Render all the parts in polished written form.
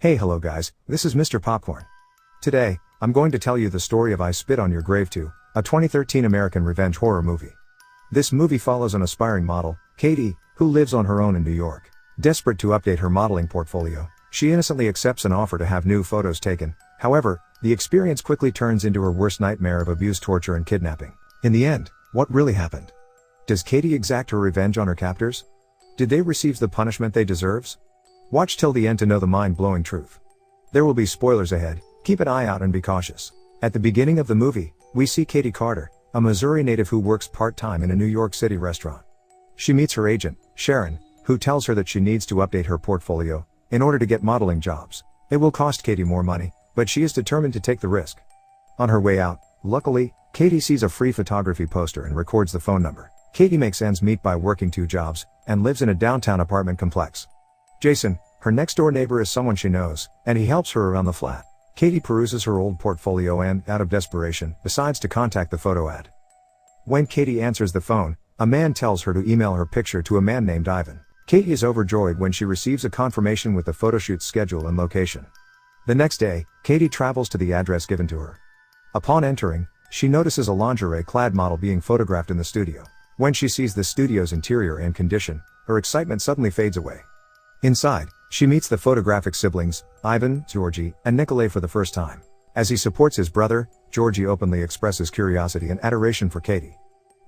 Hey, hello guys, this is Mr. Popcorn. Today, I'm going to tell you the story of I Spit on Your Grave 2, a 2013 American revenge horror movie. This movie follows an aspiring model, Katie, who lives on her own in New York. Desperate to update her modeling portfolio, she innocently accepts an offer to have new photos taken. However, the experience quickly turns into her worst nightmare of abuse, torture, and kidnapping. In the end, what really happened? Does Katie exact her revenge on her captors? Did they receive the punishment they deserve? Watch till the end to know the mind-blowing truth. There will be spoilers ahead, keep an eye out and be cautious. At the beginning of the movie, we see Katie Carter, a Missouri native who works part-time in a New York City restaurant. She meets her agent, Sharon, who tells her that she needs to update her portfolio in order to get modeling jobs. It will cost Katie more money, but she is determined to take the risk. On her way out, luckily, Katie sees a free photography poster and records the phone number. Katie makes ends meet by working 2 jobs and lives in a downtown apartment complex. Jason, her next-door neighbor, is someone she knows, and he helps her around the flat. Katie peruses her old portfolio and, out of desperation, decides to contact the photo ad. When Katie answers the phone, a man tells her to email her picture to a man named Ivan. Katie is overjoyed when she receives a confirmation with the photoshoot schedule and location. The next day, Katie travels to the address given to her. Upon entering, she notices a lingerie-clad model being photographed in the studio. When she sees the studio's interior and condition, her excitement suddenly fades away. Inside, she meets the photographic siblings, Ivan, Georgie, and Nikolay for the first time. As he supports his brother, Georgie openly expresses curiosity and adoration for Katie.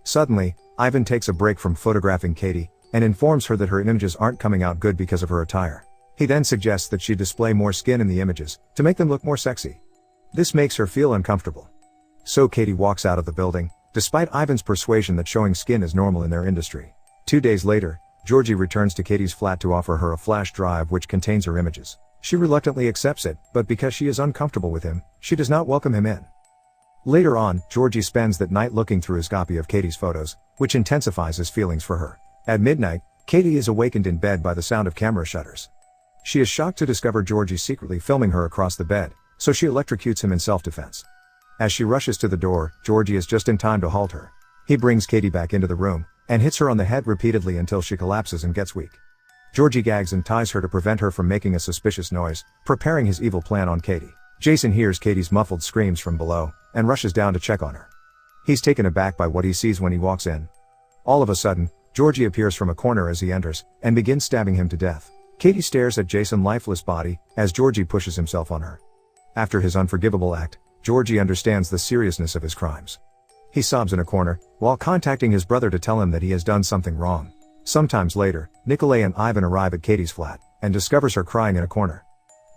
Suddenly, Ivan takes a break from photographing Katie and informs her that her images aren't coming out good because of her attire. He then suggests that she display more skin in the images to make them look more sexy. This makes her feel uncomfortable. So Katie walks out of the building, despite Ivan's persuasion that showing skin is normal in their industry. 2 days later, Georgie returns to Katie's flat to offer her a flash drive which contains her images. She reluctantly accepts it, but because she is uncomfortable with him, she does not welcome him in. Later on, Georgie spends that night looking through his copy of Katie's photos, which intensifies his feelings for her. At midnight, Katie is awakened in bed by the sound of camera shutters. She is shocked to discover Georgie secretly filming her across the bed, so she electrocutes him in self-defense. As she rushes to the door, Georgie is just in time to halt her. He brings Katie back into the room and hits her on the head repeatedly until she collapses and gets weak. Georgie gags and ties her to prevent her from making a suspicious noise, preparing his evil plan on Katie. Jason hears Katie's muffled screams from below and rushes down to check on her. He's taken aback by what he sees when he walks in. All of a sudden, Georgie appears from a corner as he enters and begins stabbing him to death. Katie stares at Jason's lifeless body as Georgie pushes himself on her. After his unforgivable act, Georgie understands the seriousness of his crimes. He sobs in a corner, while contacting his brother to tell him that he has done something wrong. Sometimes later, Nikolay and Ivan arrive at Katie's flat, and discovers her crying in a corner.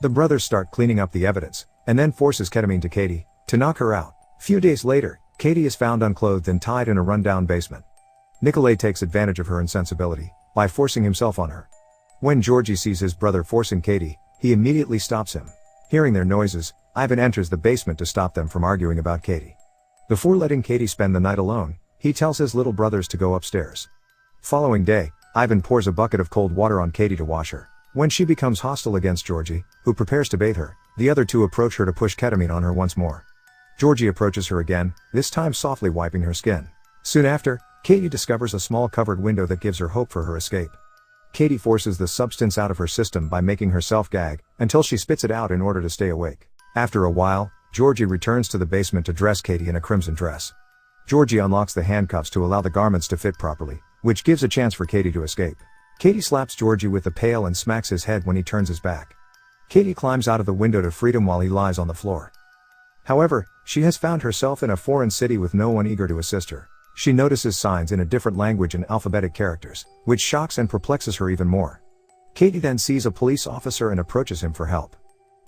The brothers start cleaning up the evidence, and then forces ketamine to Katie, to knock her out. Few days later, Katie is found unclothed and tied in a run-down basement. Nikolay takes advantage of her insensibility, by forcing himself on her. When Georgie sees his brother forcing Katie, he immediately stops him. Hearing their noises, Ivan enters the basement to stop them from arguing about Katie. Before letting Katie spend the night alone, he tells his little brothers to go upstairs. Following day, Ivan pours a bucket of cold water on Katie to wash her. When she becomes hostile against Georgie, who prepares to bathe her, the other two approach her to push ketamine on her once more. Georgie approaches her again, this time softly wiping her skin. Soon after, Katie discovers a small covered window that gives her hope for her escape. Katie forces the substance out of her system by making herself gag, until she spits it out in order to stay awake. After a while, Georgie returns to the basement to dress Katie in a crimson dress. Georgie unlocks the handcuffs to allow the garments to fit properly, which gives a chance for Katie to escape. Katie slaps Georgie with the pail and smacks his head when he turns his back. Katie climbs out of the window to freedom while he lies on the floor. However, she has found herself in a foreign city with no one eager to assist her. She notices signs in a different language and alphabetic characters, which shocks and perplexes her even more. Katie then sees a police officer and approaches him for help.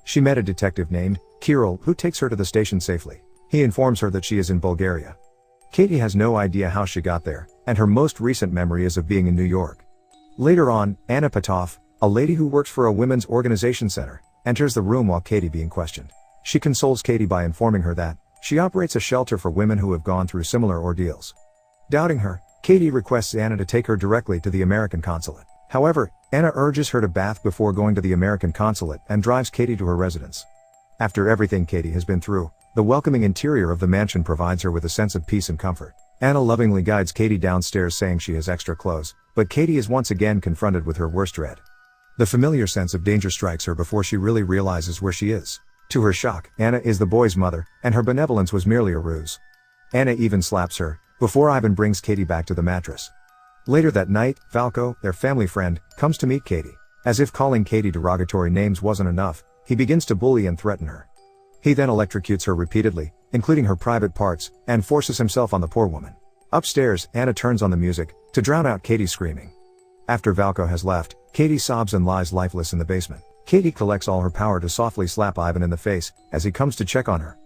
She met a detective named Kirill who takes her to the station safely. He informs her that she is in Bulgaria. Katie has no idea how she got there, and her most recent memory is of being in New York. Later on, Anna Petov, a lady who works for a women's organization center, enters the room while Katie being questioned. She consoles Katie by informing her that she operates a shelter for women who have gone through similar ordeals. Doubting her, Katie requests Anna to take her directly to the American consulate. However, Anna urges her to bath before going to the American consulate and drives Katie to her residence. After everything Katie has been through, the welcoming interior of the mansion provides her with a sense of peace and comfort. Anna lovingly guides Katie downstairs saying she has extra clothes, but Katie is once again confronted with her worst dread. The familiar sense of danger strikes her before she really realizes where she is. To her shock, Anna is the boy's mother, and her benevolence was merely a ruse. Anna even slaps her, before Ivan brings Katie back to the mattress. Later that night, Valko, their family friend, comes to meet Katie. As if calling Katie derogatory names wasn't enough, he begins to bully and threaten her. He then electrocutes her repeatedly, including her private parts, and forces himself on the poor woman. Upstairs, Anna turns on the music, to drown out Katie's screaming. After Valko has left, Katie sobs and lies lifeless in the basement. Katie collects all her power to softly slap Ivan in the face, as he comes to check on her.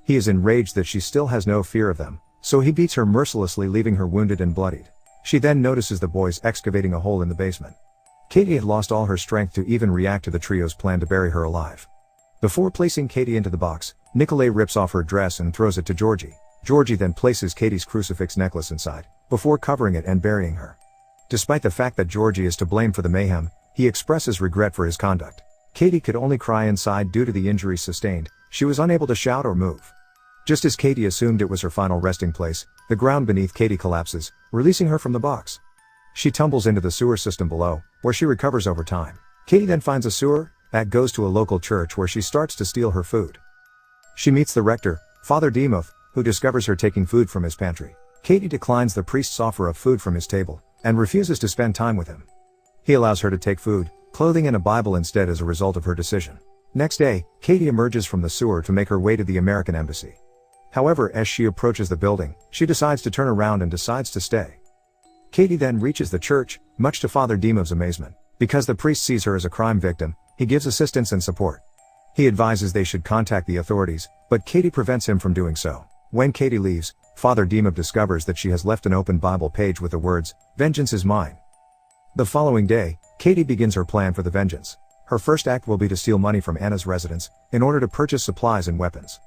He is enraged that she still has no fear of them, so he beats her mercilessly, leaving her wounded and bloodied. She then notices the boys excavating a hole in the basement. Katie had lost all her strength to even react to the trio's plan to bury her alive. Before placing Katie into the box, Nikolay rips off her dress and throws it to Georgie. Georgie then places Katie's crucifix necklace inside, before covering it and burying her. Despite the fact that Georgie is to blame for the mayhem, he expresses regret for his conduct. Katie could only cry inside due to the injuries sustained. She was unable to shout or move. Just as Katie assumed it was her final resting place, the ground beneath Katie collapses, releasing her from the box. She tumbles into the sewer system below, where she recovers over time. Katie then finds a sewer that goes to a local church, where she starts to steal her food. She meets the rector, Father Dimov, who discovers her taking food from his pantry. Katie declines the priest's offer of food from his table, and refuses to spend time with him. He allows her to take food, clothing and a Bible instead as a result of her decision. Next day, Katie emerges from the sewer to make her way to the American embassy. However, as she approaches the building, she decides to turn around and decides to stay. Katie then reaches the church, much to Father Dimov's amazement. Because the priest sees her as a crime victim, he gives assistance and support. He advises they should contact the authorities, but Katie prevents him from doing so. When Katie leaves, Father Dimov discovers that she has left an open Bible page with the words, "Vengeance is mine." The following day, Katie begins her plan for the vengeance. Her first act will be to steal money from Anna's residence, in order to purchase supplies and weapons.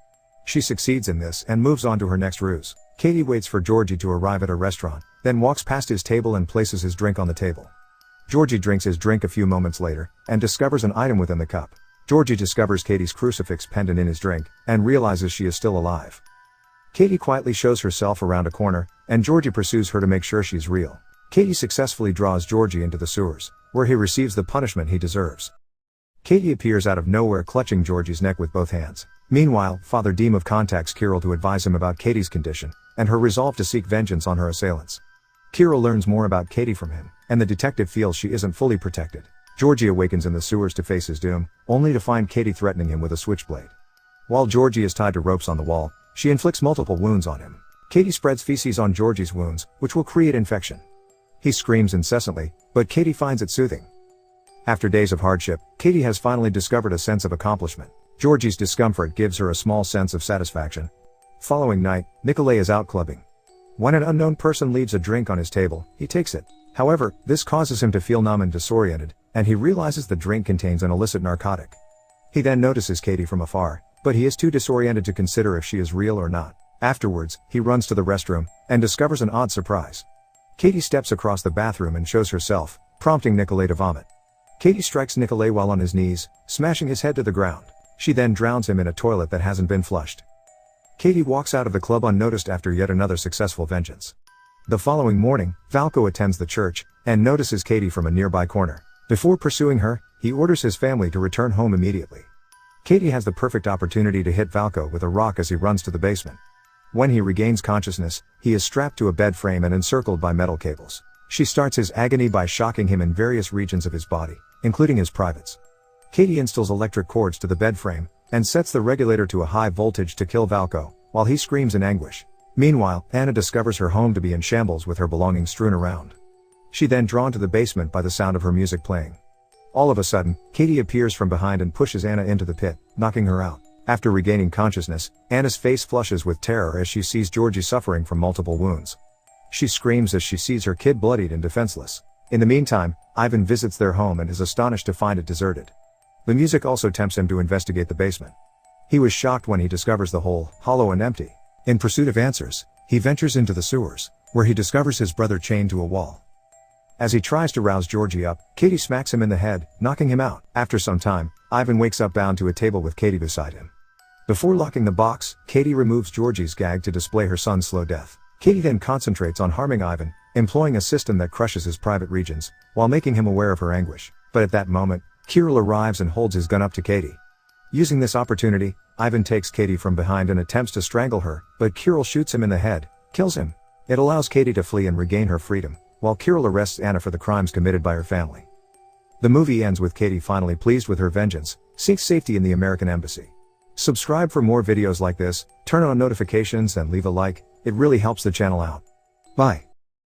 She succeeds in this and moves on to her next ruse. Katie waits for Georgie to arrive at a restaurant, then walks past his table and places his drink on the table. Georgie drinks his drink a few moments later, and discovers an item within the cup. Georgie discovers Katie's crucifix pendant in his drink, and realizes she is still alive. Katie quietly shows herself around a corner, and Georgie pursues her to make sure she's real. Katie successfully draws Georgie into the sewers, where he receives the punishment he deserves. Katie appears out of nowhere, clutching Georgie's neck with both hands. Meanwhile, Father Dimov contacts Kirill to advise him about Katie's condition, and her resolve to seek vengeance on her assailants. Kirill learns more about Katie from him, and the detective feels she isn't fully protected. Georgie awakens in the sewers to face his doom, only to find Katie threatening him with a switchblade. While Georgie is tied to ropes on the wall, she inflicts multiple wounds on him. Katie spreads feces on Georgie's wounds, which will create infection. He screams incessantly, but Katie finds it soothing. After days of hardship, Katie has finally discovered a sense of accomplishment. Georgie's discomfort gives her a small sense of satisfaction. Following night, Nikolay is out clubbing. When an unknown person leaves a drink on his table, he takes it. However, this causes him to feel numb and disoriented, and he realizes the drink contains an illicit narcotic. He then notices Katie from afar, but he is too disoriented to consider if she is real or not. Afterwards, he runs to the restroom, and discovers an odd surprise. Katie steps across the bathroom and shows herself, prompting Nikolay to vomit. Katie strikes Nikolay while on his knees, smashing his head to the ground. She then drowns him in a toilet that hasn't been flushed. Katie walks out of the club unnoticed after yet another successful vengeance. The following morning, Valko attends the church, and notices Katie from a nearby corner. Before pursuing her, he orders his family to return home immediately. Katie has the perfect opportunity to hit Valko with a rock as he runs to the basement. When he regains consciousness, he is strapped to a bed frame and encircled by metal cables. She starts his agony by shocking him in various regions of his body, including his privates. Katie installs electric cords to the bed frame, and sets the regulator to a high voltage to kill Valko, while he screams in anguish. Meanwhile, Anna discovers her home to be in shambles with her belongings strewn around. She then drawn to the basement by the sound of her music playing. All of a sudden, Katie appears from behind and pushes Anna into the pit, knocking her out. After regaining consciousness, Anna's face flushes with terror as she sees Georgie suffering from multiple wounds. She screams as she sees her kid bloodied and defenseless. In the meantime, Ivan visits their home and is astonished to find it deserted. The music also tempts him to investigate the basement. He was shocked when he discovers the hole, hollow and empty. In pursuit of answers, he ventures into the sewers, where he discovers his brother chained to a wall. As he tries to rouse Georgie up, Katie smacks him in the head, knocking him out. After some time, Ivan wakes up bound to a table with Katie beside him. Before locking the box, Katie removes Georgie's gag to display her son's slow death. Katie then concentrates on harming Ivan, employing a system that crushes his private regions, while making him aware of her anguish. But at that moment, Kirill arrives and holds his gun up to Katie. Using this opportunity, Ivan takes Katie from behind and attempts to strangle her, but Kirill shoots him in the head, kills him. It allows Katie to flee and regain her freedom, while Kirill arrests Anna for the crimes committed by her family. The movie ends with Katie finally pleased with her vengeance, seeks safety in the American embassy. Subscribe for more videos like this, turn on notifications and leave a like, it really helps the channel out. Bye.